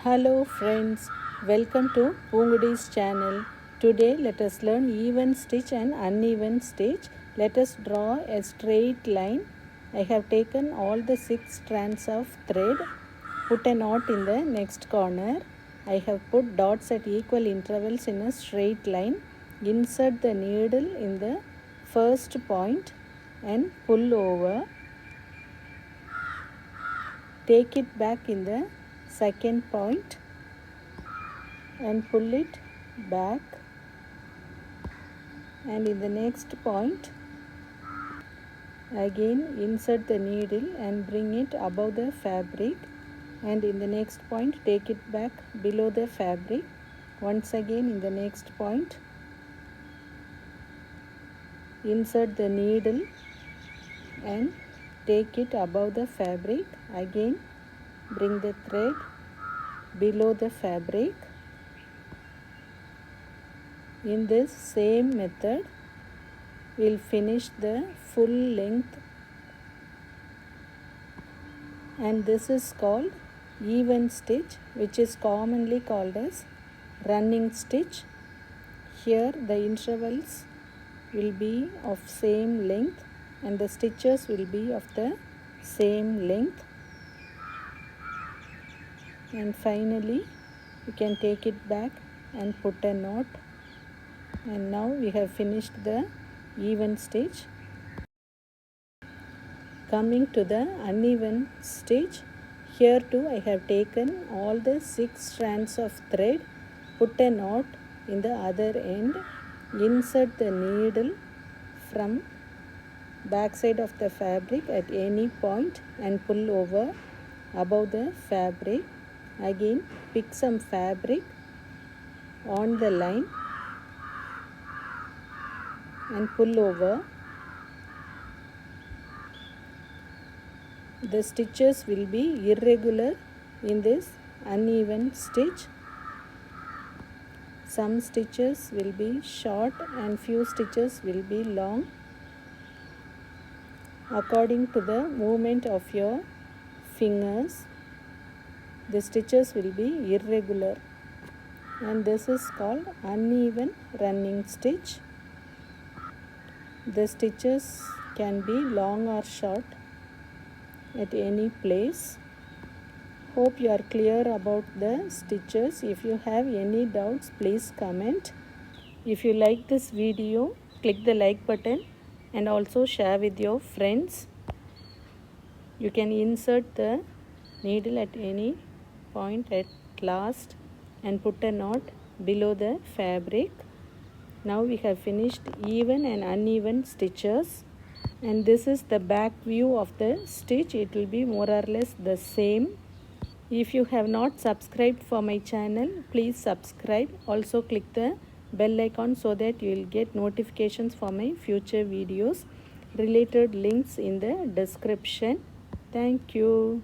Hello friends, welcome to Poongodi's channel. Today let us learn even stitch and uneven stitch. Let us draw a straight line. I have taken all the 6 strands of thread. Put a knot in the next corner. I have put dots at equal intervals in a straight line. Insert the needle in the first point and pull over. Take it back in the second point and pull it back, and in the next point again insert the needle and bring it above the fabric, and in the next point take it back below the fabric. Once again in the next point insert the needle and take it above the fabric. Again bring the thread below the fabric. In this same method we'll finish the full length, and this is called even stitch, which is commonly called as running stitch. Here the intervals will be of same length and the stitches will be of the same length, and finally you can take it back and put a knot, and now we have finished the even stitch. Coming to the uneven stitch, here too I have taken all the 6 strands of thread, put a knot in the other end, insert the needle from back side of the fabric at any point and pull over above the fabric. Again pick some fabric on the line and pull over. The stitches will be irregular in this uneven stitch. Some stitches will be short and few stitches will be long. According to the movement of your fingers, the stitches will be irregular, and this is called uneven running stitch. The stitches can be long or short at any place. Hope you are clear about the stitches. If you have any doubts, please comment. If you like this video, click the like button and also share with your friends. You can insert the needle at any point at last and put a knot below the fabric. Now we have finished even and uneven stitches, and this is the back view of the stitch. It will be more or less the same. If you have not subscribed for my channel, please subscribe. Also click the bell icon so that you will get notifications for my future videos. Related links in the description. Thank you.